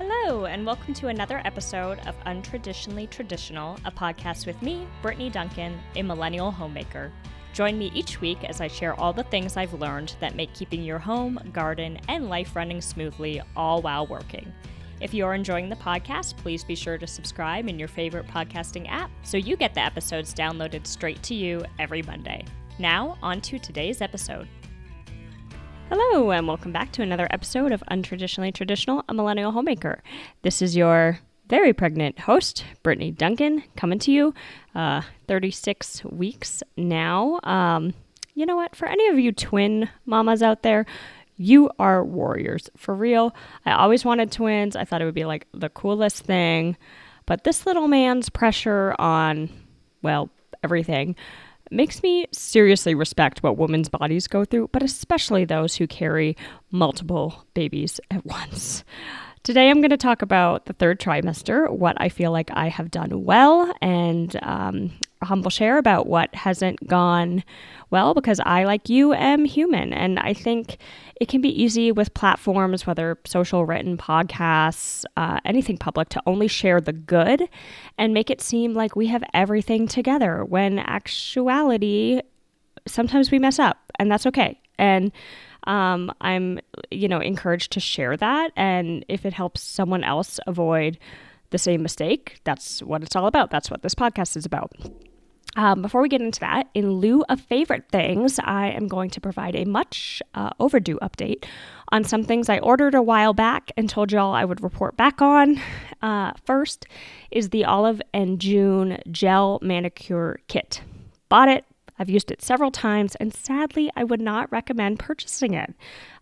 Hello, and welcome to another episode of Untraditionally Traditional, a podcast with me, Brittany Duncan, a millennial homemaker. Join me each week as I share all the things I've learned that make keeping your home, garden, and life running smoothly, all while working. If you are enjoying the podcast, please be sure to subscribe in your favorite podcasting app so you get the episodes downloaded straight to you every Monday. Now, on to today's episode. Hello, and welcome back to another episode of Untraditionally Traditional, a millennial homemaker. This is your very pregnant host, Brittany Duncan, coming to you 36 weeks now. You know what? For any of you twin mamas out there, you are warriors. For real. I always wanted twins. I thought it would be like the coolest thing. But this little man's pressure on, well, everything makes me seriously respect what women's bodies go through, but especially those who carry multiple babies at once. Today, I'm going to talk about the third trimester, what I feel like I have done well, and a humble share about what hasn't gone well, because I, like you, am human. And I think it can be easy with platforms, whether social, written, podcasts, anything public, to only share the good and make it seem like we have everything together, when actuality, sometimes we mess up, and that's okay. And I'm, encouraged to share that. And if it helps someone else avoid the same mistake, that's what it's all about. That's what this podcast is about. Before we get into that, in lieu of favorite things, I am going to provide a much overdue update on some things I ordered a while back and told y'all I would report back on. First is the Olive and June gel manicure kit. Bought it. I've used it several times, and sadly, I would not recommend purchasing it.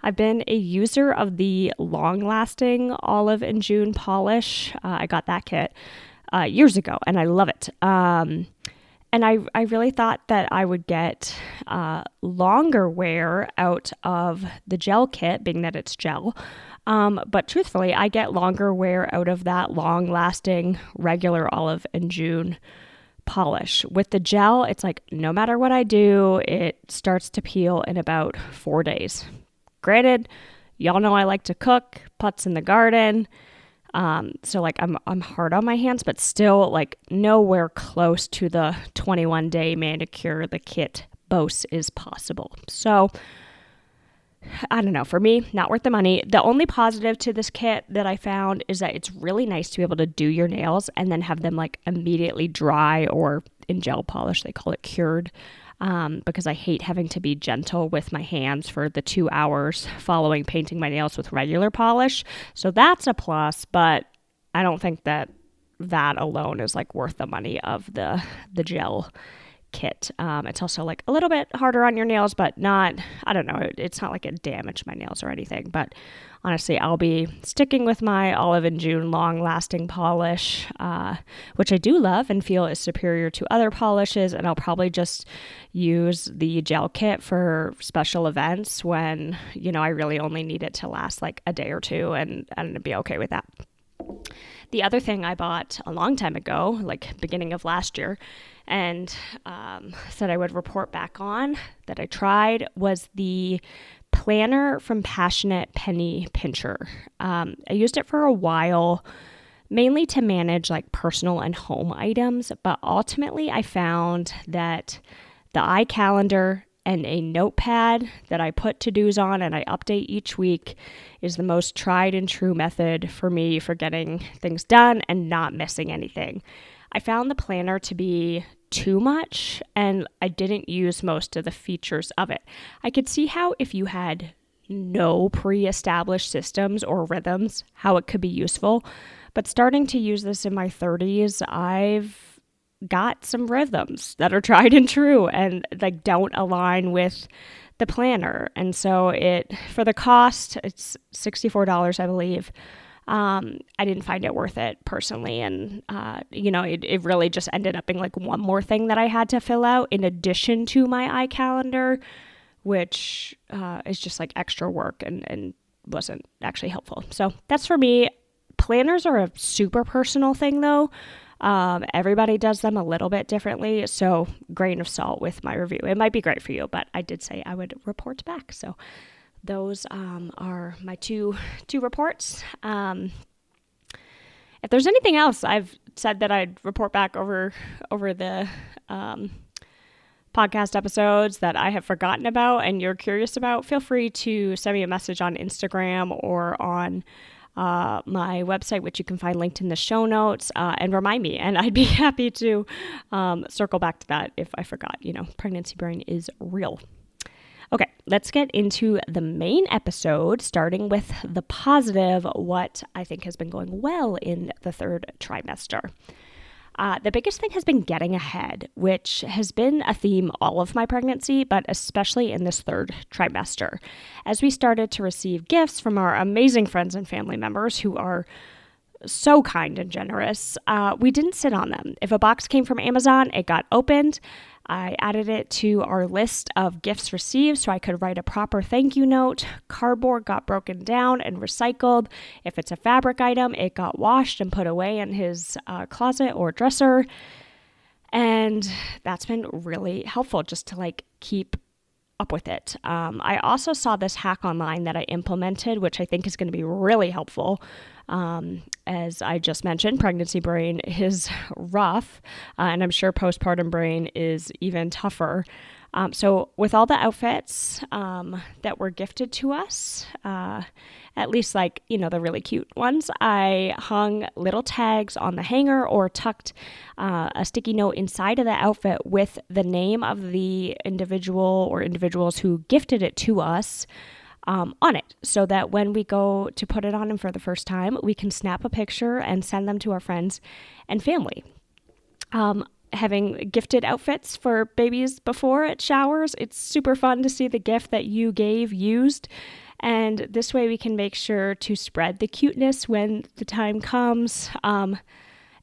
I've been a user of the long-lasting Olive and June polish. I got that kit years ago, and I love it. And I really thought that I would get longer wear out of the gel kit, being that it's gel. But truthfully, I get longer wear out of that long-lasting regular Olive and June polish. With the gel, it's like no matter what I do, it starts to peel in about 4 days. Granted, y'all know I like to cook, putts in the garden. So like I'm hard on my hands, but still like nowhere close to the 21-day manicure the kit boasts is possible. So I don't know, for me, not worth the money. The only positive to this kit that I found is that it's really nice to be able to do your nails and then have them like immediately dry, or in gel polish, they call it cured. Because I hate having to be gentle with my hands for the 2 hours following painting my nails with regular polish. So that's a plus, but I don't think that alone is like worth the money of the gel kit. It's also like a little bit harder on your nails, but not, I don't know, it's not like it damaged my nails or anything. But honestly, I'll be sticking with my Olive and June long-lasting polish, which I do love and feel is superior to other polishes. And I'll probably just use the gel kit for special events when, I really only need it to last like a day or two, and be okay with that. The other thing I bought a long time ago, like beginning of last year, and said I would report back on that I tried, was the planner from Passionate Penny Pincher. I used it for a while, mainly to manage like personal and home items, but ultimately I found that the iCalendar and a notepad that I put to-dos on and I update each week is the most tried and true method for me for getting things done and not missing anything. I found the planner to be too much, and I didn't use most of the features of it. I could see how if you had no pre-established systems or rhythms, how it could be useful. But starting to use this in my 30s, I've got some rhythms that are tried and true and like don't align with the planner. And so for the cost, it's $64, I believe. I didn't find it worth it personally. And, it really just ended up being like one more thing that I had to fill out in addition to my iCalendar, which is just like extra work and wasn't actually helpful. So that's for me. Planners are a super personal thing though. Everybody does them a little bit differently. So grain of salt with my review. It might be great for you, but I did say I would report back. So those are my two reports. If there's anything else I've said that I'd report back over the podcast episodes that I have forgotten about and you're curious about, feel free to send me a message on Instagram or on my website, which you can find linked in the show notes, and remind me. And I'd be happy to circle back to that if I forgot. Pregnancy brain is real. Okay, let's get into the main episode, starting with the positive, what I think has been going well in the third trimester. The biggest thing has been getting ahead, which has been a theme all of my pregnancy, but especially in this third trimester. As we started to receive gifts from our amazing friends and family members who are so kind and generous, we didn't sit on them. If a box came from Amazon, it got opened. I added it to our list of gifts received so I could write a proper thank you note. Cardboard got broken down and recycled. If it's a fabric item, it got washed and put away in his closet or dresser. And that's been really helpful just to keep up with it. I also saw this hack online that I implemented, which I think is going to be really helpful. As I just mentioned, pregnancy brain is rough, and I'm sure postpartum brain is even tougher. So with all the outfits that were gifted to us, at least the really cute ones, I hung little tags on the hanger or tucked a sticky note inside of the outfit with the name of the individual or individuals who gifted it to us on it, so that when we go to put it on him for the first time, we can snap a picture and send them to our friends and family. Having gifted outfits for babies before at showers, it's super fun to see the gift that you gave used. And this way we can make sure to spread the cuteness when the time comes.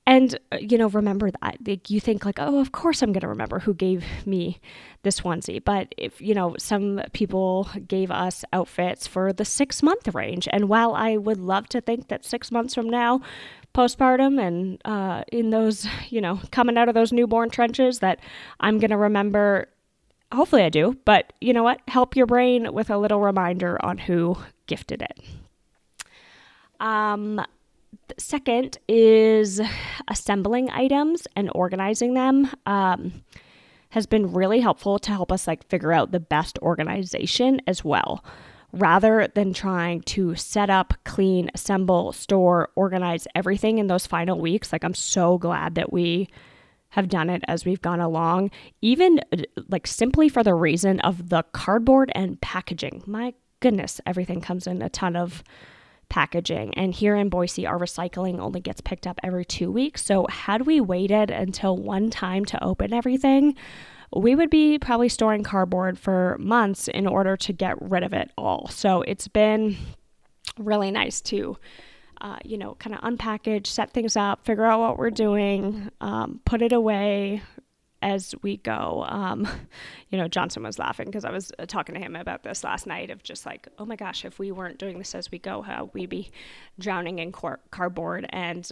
And remember that. You think oh, of course I'm going to remember who gave me this onesie. But if, some people gave us outfits for the 6-month range. And while I would love to think that 6 months from now, postpartum and in those, coming out of those newborn trenches, that I'm going to remember, hopefully I do. But you know what? Help your brain with a little reminder on who gifted it. Second is assembling items and organizing them has been really helpful to help us figure out the best organization as well. Rather than trying to set up, clean, assemble, store, organize everything in those final weeks, I'm so glad that we have done it as we've gone along, even simply for the reason of the cardboard and packaging. My goodness, everything comes in a ton of packaging. And here in Boise, our recycling only gets picked up every 2 weeks. So had we waited until one time to open everything, we would be probably storing cardboard for months in order to get rid of it all. So it's been really nice to, kind of unpackage, set things up, figure out what we're doing, put it away as we go. Johnson was laughing because I was talking to him about this last night of just oh my gosh, if we weren't doing this as we go, how we'd be drowning in cardboard. And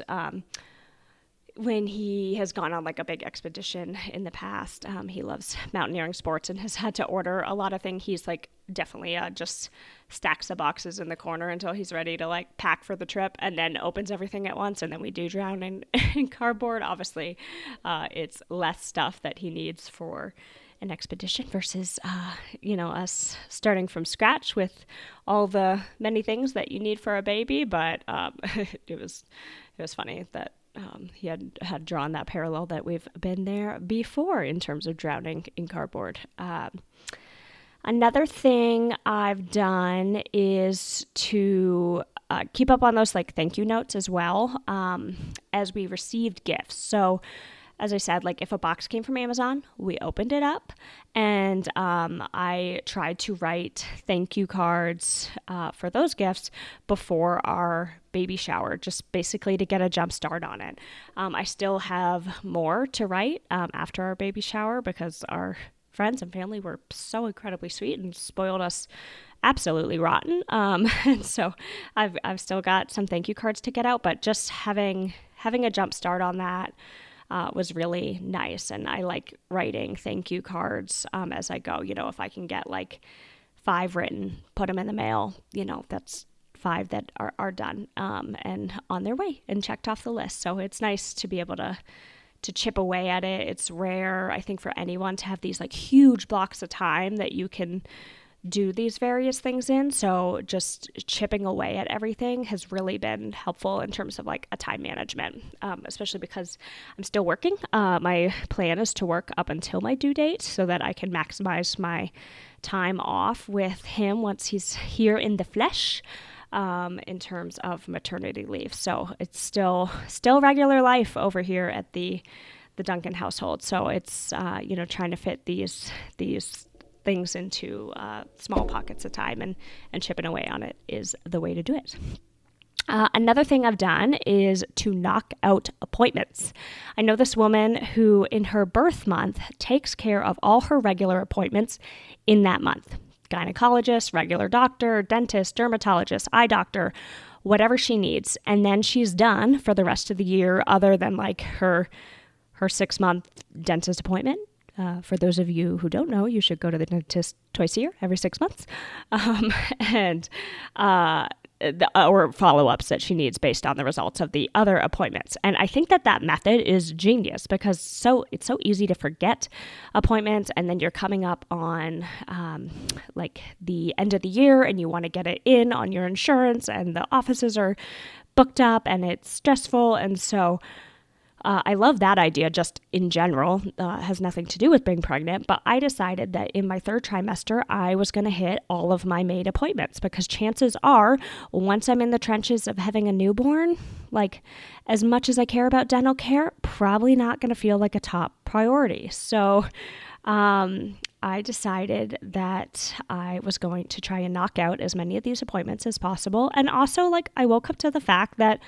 when he has gone on a big expedition in the past, he loves mountaineering sports and has had to order a lot of things. He's definitely just stacks the boxes in the corner until he's ready to pack for the trip, and then opens everything at once. And then we do drown in cardboard. Obviously, it's less stuff that he needs for an expedition versus, us starting from scratch with all the many things that you need for a baby. But it was funny that he had drawn that parallel that we've been there before in terms of drowning in cardboard. Another thing I've done is to keep up on those thank you notes as well as we received gifts. So as I said, if a box came from Amazon, we opened it up and I tried to write thank you cards for those gifts before our baby shower, just basically to get a jump start on it. I still have more to write after our baby shower because our friends and family were so incredibly sweet and spoiled us absolutely rotten. And so I've still got some thank you cards to get out, but just having a jump start on that was really nice. And I like writing thank you cards as I go. If I can get 5 written, put them in the mail, that's 5 that are done and on their way and checked off the list. So it's nice to be able to chip away at it. It's rare, I think, for anyone to have these like huge blocks of time that you can do these various things in. So just chipping away at everything has really been helpful in terms of like a time management, especially because I'm still working. My plan is to work up until my due date so that I can maximize my time off with him once he's here in the flesh, in terms of maternity leave. So it's still regular life over here at the Duncan household. So it's trying to fit these things into small pockets of time and chipping away on it is the way to do it. Another thing I've done is to knock out appointments. I know this woman who in her birth month takes care of all her regular appointments in that month. Gynecologist, regular doctor, dentist, dermatologist, eye doctor, whatever she needs. And then she's done for the rest of the year other than like her 6-month dentist appointment. For those of you who don't know, you should go to the dentist twice a year, every 6 months, or follow-ups that she needs based on the results of the other appointments. And I think that method is genius because it's so easy to forget appointments, and then you're coming up on like the end of the year and you want to get it in on your insurance and the offices are booked up and it's stressful. And so I love that idea just in general. Has nothing to do with being pregnant, but I decided that in my 3rd trimester, I was going to hit all of my made appointments because chances are once I'm in the trenches of having a newborn, like as much as I care about dental care, probably not going to feel like a top priority. So I decided that I was going to try and knock out as many of these appointments as possible. And also, like, I woke up to the fact that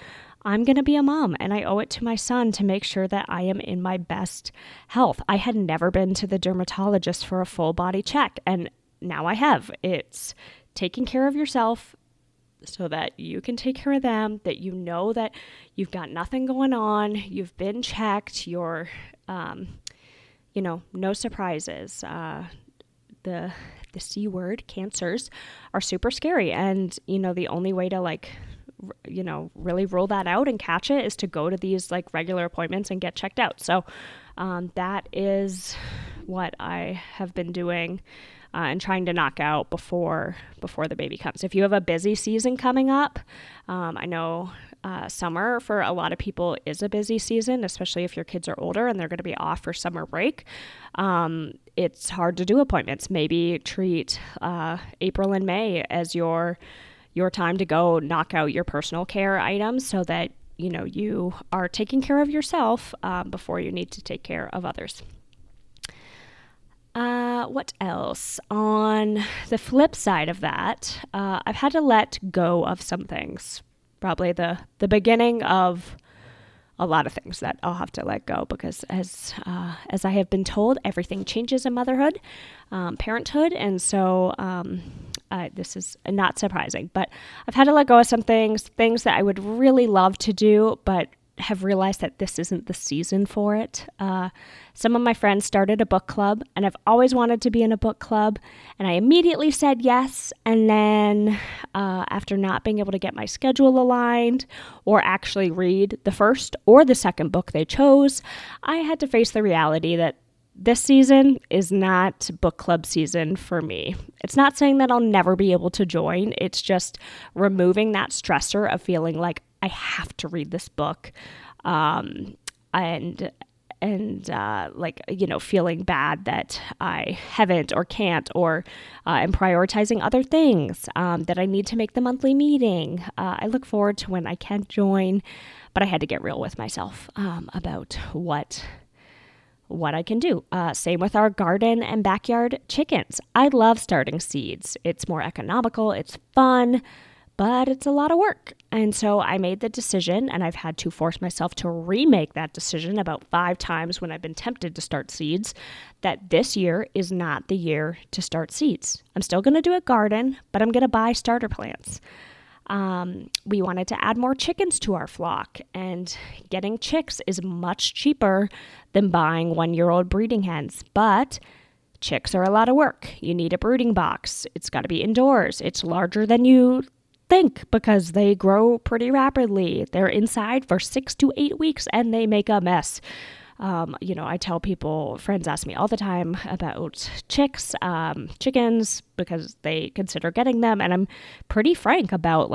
I'm going to be a mom and I owe it to my son to make sure that I am in my best health. I had never been to the dermatologist for a full body check, and now I have. It's taking care of yourself so that you can take care of them, that you know that you've got nothing going on, you've been checked, you're, no surprises. The C word, cancers, are super scary. And, the only way to really rule that out and catch it is to go to these like regular appointments and get checked out. So that is what I have been doing and trying to knock out before the baby comes. If you have a busy season coming up, I know summer for a lot of people is a busy season, especially if your kids are older and they're going to be off for summer break. It's hard to do appointments. Maybe treat April and May as your time to go knock out your personal care items so that you are taking care of yourself before you need to take care of others. What else? On the flip side of that, I've had to let go of some things. Probably the beginning of a lot of things that I'll have to let go because as I have been told, everything changes in motherhood, parenthood, and so this is not surprising. But I've had to let go of some things that I would really love to do, but have realized that this isn't the season for it. Some of my friends started a book club, and I've always wanted to be in a book club, and I immediately said yes. And then after not being able to get my schedule aligned or actually read the first or the second book they chose, I had to face the reality that this season is not book club season for me. It's not saying that I'll never be able to join. It's just removing that stressor of feeling like I have to read this book, and feeling bad that I haven't or can't or am prioritizing other things, that I need to make the monthly meeting. I look forward to when I can join, but I had to get real with myself about what I can do. Same with our garden and backyard chickens. I love starting seeds. It's more economical, it's fun, but it's a lot of work. And so I made the decision, and I've had to force myself to remake that decision about 5 times when I've been tempted to start seeds, that this year is not the year to start seeds. I'm still going to do a garden, but I'm going to buy starter plants. We wanted to add more chickens to our flock, and getting chicks is much cheaper than buying 1-year-old breeding hens, but chicks are a lot of work. You need a brooding box. It's got to be indoors. It's larger than you think because they grow pretty rapidly. They're inside for 6 to 8 weeks and they make a mess. I tell people, friends ask me all the time about chickens, because they consider getting them. And I'm pretty frank about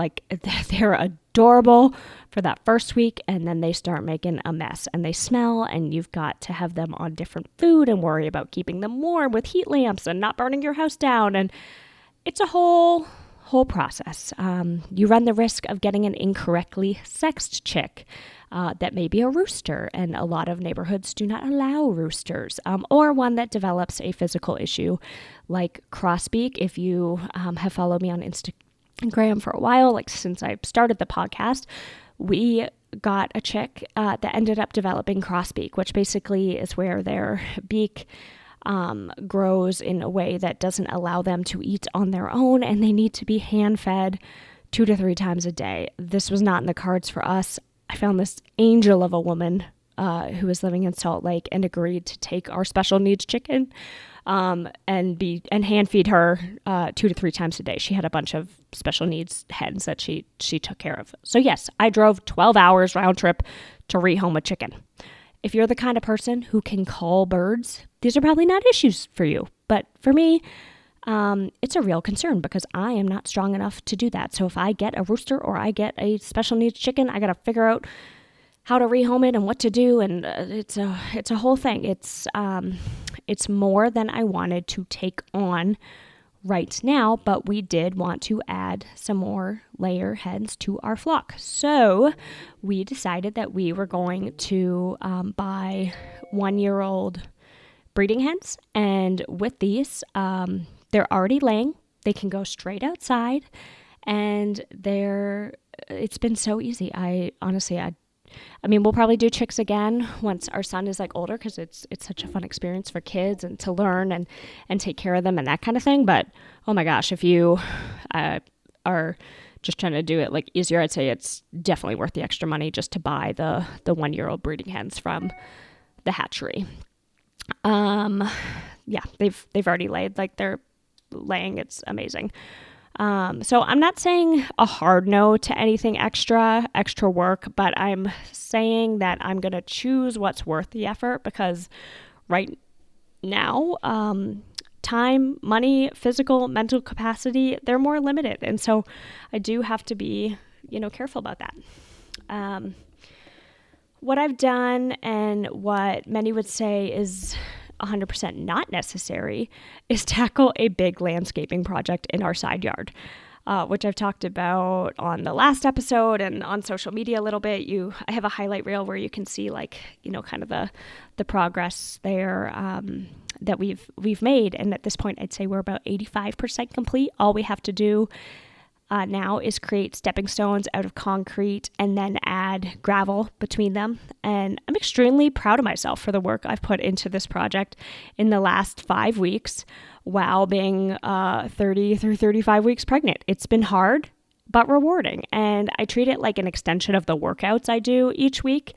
they're adorable for that first week, and then they start making a mess and they smell, and you've got to have them on different food and worry about keeping them warm with heat lamps and not burning your house down. And it's a whole process. You run the risk of getting an incorrectly sexed chick that may be a rooster, and a lot of neighborhoods do not allow roosters, or one that develops a physical issue like crossbeak. If you have followed me on Instagram for a while, since I started the podcast, we got a chick that ended up developing crossbeak, which basically is where their beak grows in a way that doesn't allow them to eat on their own, and they need to be hand-fed 2 to 3 times a day. This was not in the cards for us. I found this angel of a woman who was living in Salt Lake and agreed to take our special needs chicken and hand feed her 2 to 3 times a day. She had a bunch of special needs hens that she took care of. So yes, I drove 12 hours round trip to rehome a chicken. If you're the kind of person who can call birds, these are probably not issues for you. But for me, it's a real concern because I am not strong enough to do that. So if I get a rooster or I get a special needs chicken, I got to figure out how to rehome it and what to do. And it's a whole thing. It's more than I wanted to take on right now, but we did want to add some more layer hens to our flock. So we decided that we were going to buy 1-year-old breeding hens. And with these, they're already laying. They can go straight outside, and it's been so easy. I mean, we'll probably do chicks again once our son is older, because it's such a fun experience for kids and to learn and take care of them and that kind of thing. But oh my gosh, if you are just trying to do it easier, I'd say it's definitely worth the extra money just to buy the 1-year-old breeding hens from the hatchery. Yeah, they've already laid, they're laying. It's amazing. So I'm not saying a hard no to anything extra work, but I'm saying that I'm going to choose what's worth the effort, because right now, time, money, physical, mental capacity, they're more limited. And so I do have to be, careful about that. What I've done, and what many would say is 100% not necessary, is tackle a big landscaping project in our side yard, which I've talked about on the last episode and on social media a little bit. I have a highlight reel where you can see kind of the progress there that we've made. And at this point, I'd say we're about 85% complete. All we have to do now is create stepping stones out of concrete and then add gravel between them. And I'm extremely proud of myself for the work I've put into this project in the last 5 weeks while being 30 through 35 weeks pregnant. It's been hard, but rewarding. And I treat it like an extension of the workouts I do each week.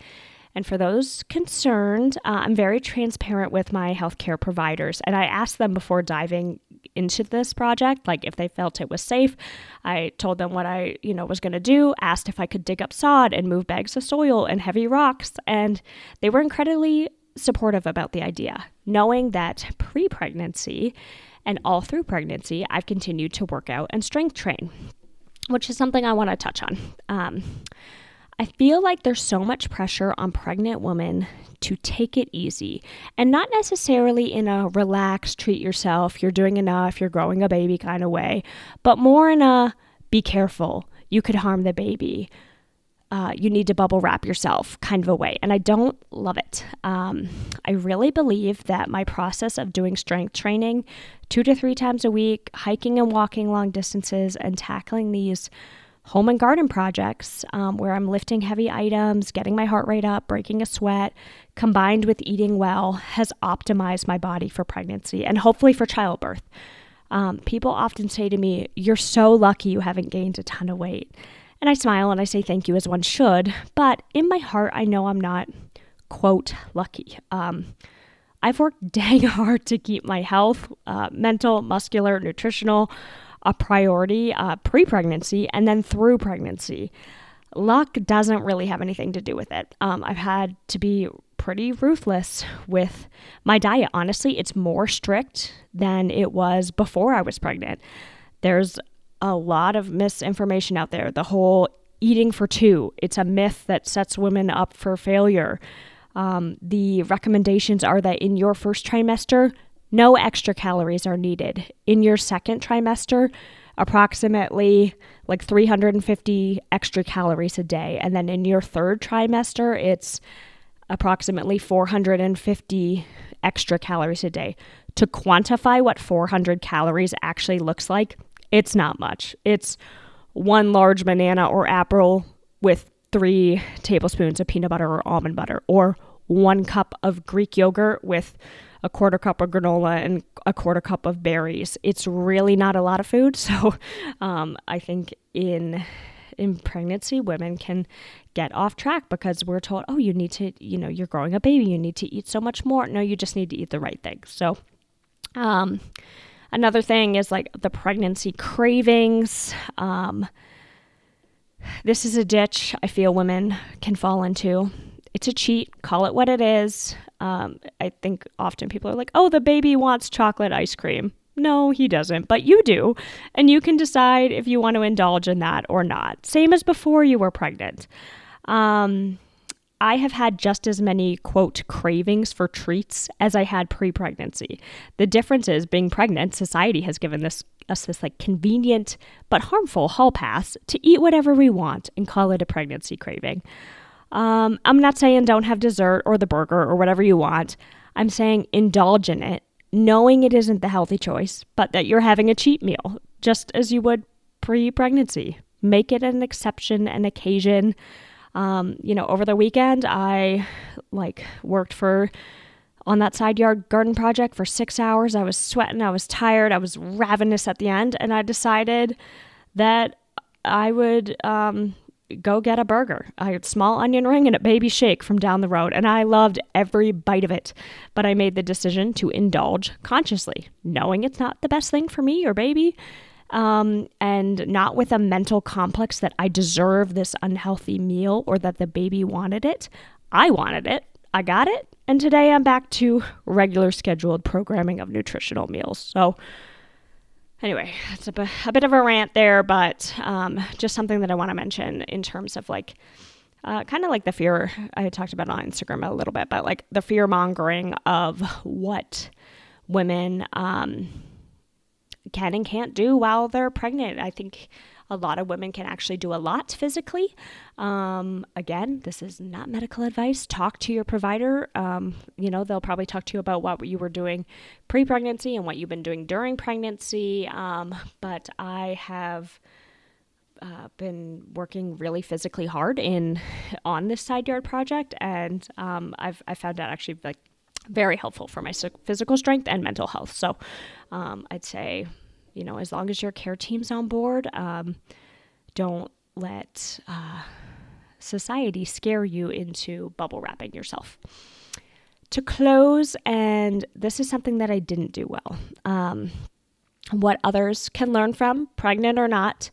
And for those concerned, I'm very transparent with my healthcare providers. And I asked them before diving into this project, if they felt it was safe. I told them what I, was going to do, asked if I could dig up sod and move bags of soil and heavy rocks. And they were incredibly supportive about the idea, knowing that pre-pregnancy and all through pregnancy, I've continued to work out and strength train, which is something I want to touch on. I feel like there's so much pressure on pregnant women to take it easy, and not necessarily in a relax, treat yourself, you're doing enough, you're growing a baby kind of way, but more in a be careful, you could harm the baby, you need to bubble wrap yourself kind of a way. And I don't love it. I really believe that my process of doing strength training 2 to 3 times a week, hiking and walking long distances, and tackling these home and garden projects where I'm lifting heavy items, getting my heart rate up, breaking a sweat, combined with eating well, has optimized my body for pregnancy and hopefully for childbirth. People often say to me, "You're so lucky you haven't gained a ton of weight." And I smile and I say thank you, as one should. But in my heart, I know I'm not, quote, lucky. I've worked dang hard to keep my health, mental, muscular, nutritional, a priority pre-pregnancy and then through pregnancy. Luck doesn't really have anything to do with it. I've had to be pretty ruthless with my diet. Honestly, it's more strict than it was before I was pregnant. There's a lot of misinformation out there. The whole eating for two, it's a myth that sets women up for failure. The recommendations are that in your first trimester, no extra calories are needed. In your second trimester, approximately like 350 extra calories a day. And then in your third trimester, it's approximately 450 extra calories a day. To quantify what 400 calories actually looks like, it's not much. It's one large banana or apple with 3 tablespoons of peanut butter or almond butter, or 1 cup of Greek yogurt with a 1/4 cup of granola and a 1/4 cup of berries. It's really not a lot of food. So I think in pregnancy, women can get off track because we're told, oh, you need to, you're growing a baby, you need to eat so much more. No, you just need to eat the right things. So another thing is like the pregnancy cravings. This is a ditch I feel women can fall into. It's a cheat. Call it what it is. I think often people are like, oh, the baby wants chocolate ice cream. No, he doesn't, but you do. And you can decide if you want to indulge in that or not. Same as before you were pregnant. I have had just as many, quote, cravings for treats as I had pre-pregnancy. The difference is being pregnant, society has given us this like convenient but harmful hall pass to eat whatever we want and call it a pregnancy craving. I'm not saying don't have dessert or the burger or whatever you want. I'm saying indulge in it, knowing it isn't the healthy choice, but that you're having a cheat meal, just as you would pre-pregnancy. Make it an exception, an occasion. Over the weekend, I worked on that side yard garden project for 6 hours. I was sweating, I was tired, I was ravenous at the end, and I decided that I would go get a burger, a small onion ring and a baby shake from down the road. And I loved every bite of it. But I made the decision to indulge consciously, knowing it's not the best thing for me or baby, and not with a mental complex that I deserve this unhealthy meal or that the baby wanted it. I wanted it. I got it. And today I'm back to regular scheduled programming of nutritional meals. So anyway, it's a bit of a rant there, but just something that I want to mention in terms of kind of like the fear I had talked about on Instagram a little bit, but like the fear mongering of what women can and can't do while they're pregnant. I think a lot of women can actually do a lot physically. Again, this is not medical advice. Talk to your provider. They'll probably talk to you about what you were doing pre-pregnancy and what you've been doing during pregnancy. But I have been working really physically hard on this side yard project, and I found that actually very helpful for my physical strength and mental health. So I'd say, as long as your care team's on board, don't let society scare you into bubble wrapping yourself. To close, and this is something that I didn't do well, what others can learn from, pregnant or not.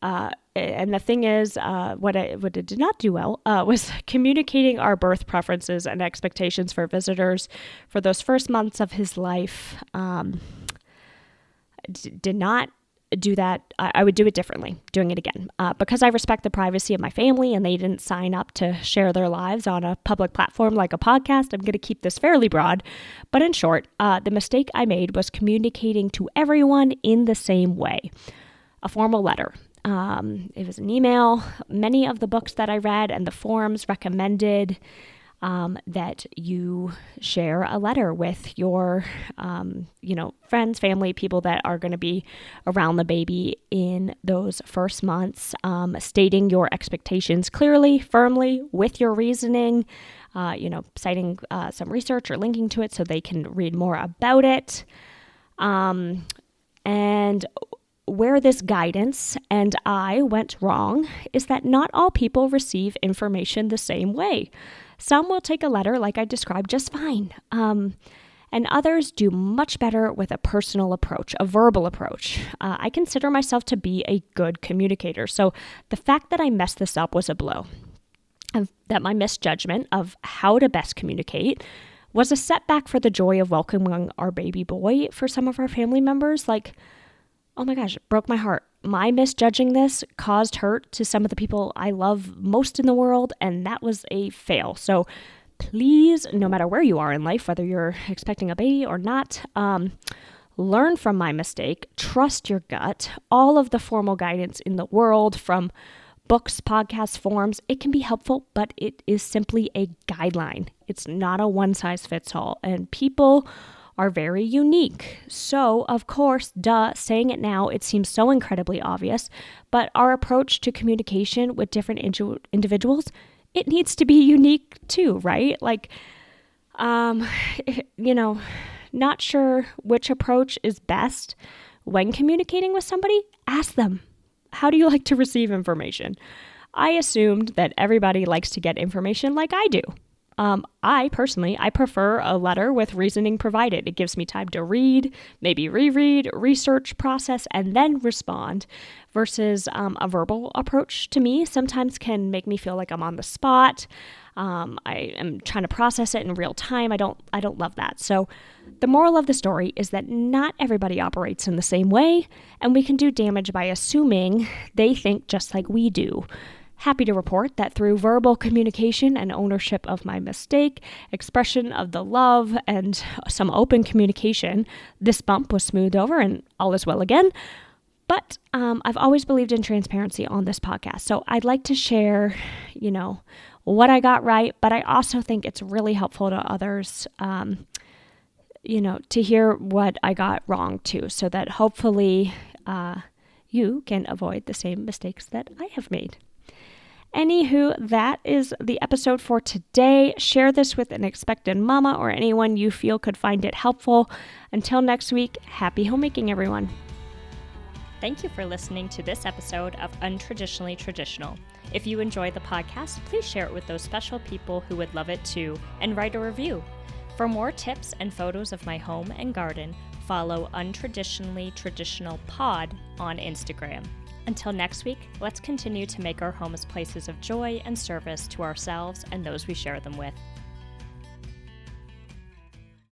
And the thing is, what I did not do well was communicating our birth preferences and expectations for visitors for those first months of his life. Did not do that. I would do it differently, doing it again. Because I respect the privacy of my family and they didn't sign up to share their lives on a public platform like a podcast, I'm going to keep this fairly broad. But in short, the mistake I made was communicating to everyone in the same way. A formal letter. It was an email. Many of the books that I read and the forums recommended that you share a letter with your, friends, family, people that are going to be around the baby in those first months, stating your expectations clearly, firmly, with your reasoning, citing some research or linking to it so they can read more about it. And where this guidance and I went wrong is that not all people receive information the same way. Some will take a letter like I described just fine. and others do much better with a personal approach, a verbal approach. I consider myself to be a good communicator, so the fact that I messed this up was a blow. That my misjudgment of how to best communicate was a setback for the joy of welcoming our baby boy for some of our family members. Like, oh my gosh, it broke my heart. My misjudging this caused hurt to some of the people I love most in the world, and that was a fail. So please, no matter where you are in life, whether you're expecting a baby or not, learn from my mistake, trust your gut. All of the formal guidance in the world, from books, podcasts, forums, it can be helpful, but it is simply a guideline. It's not a one-size-fits-all, and people are very unique. So, of course, saying it now, it seems so incredibly obvious, but our approach to communication with different individuals, it needs to be unique too, right? Like, not sure which approach is best when communicating with somebody, ask them, how do you like to receive information? I assumed that everybody likes to get information like I do. I prefer a letter with reasoning provided. It gives me time to read, maybe reread, research, process, and then respond, versus a verbal approach to me sometimes can make me feel like I'm on the spot. I am trying to process it in real time. I don't love that. So the moral of the story is that not everybody operates in the same way, and we can do damage by assuming they think just like we do. Happy to report that through verbal communication and ownership of my mistake, expression of the love, and some open communication, this bump was smoothed over and all is well again. But I've always believed in transparency on this podcast. So I'd like to share, what I got right, but I also think it's really helpful to others, to hear what I got wrong too, so that hopefully you can avoid the same mistakes that I have made. Anywho, that is the episode for today. Share this with an expectant mama or anyone you feel could find it helpful. Until next week, happy homemaking, everyone. Thank you for listening to this episode of Untraditionally Traditional. If you enjoy the podcast, please share it with those special people who would love it too, and write a review. For more tips and photos of my home and garden, follow Untraditionally Traditional Pod on Instagram. Until next week, let's continue to make our homes places of joy and service to ourselves and those we share them with.